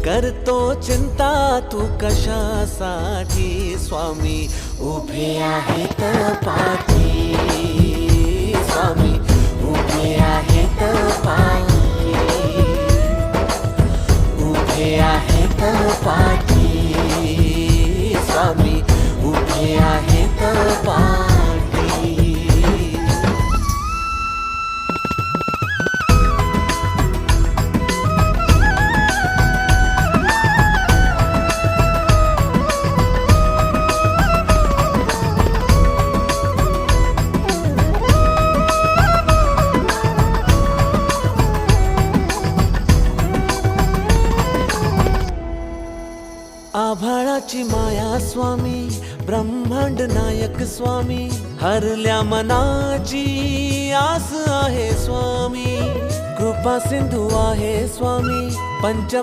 करतो चिंता तू कशासाठी स्वामी उभे आहेत पाठी स्वामी उभे आहेत पाठी उभे आहेत पाठी स्वामी उभे आहेत पाठी आभाळाची माया स्वामी ब्रह्मांड नायक स्वामी हरल्या मनाची आस आहे स्वामी कृपा सिंधू आहे स्वामी पंच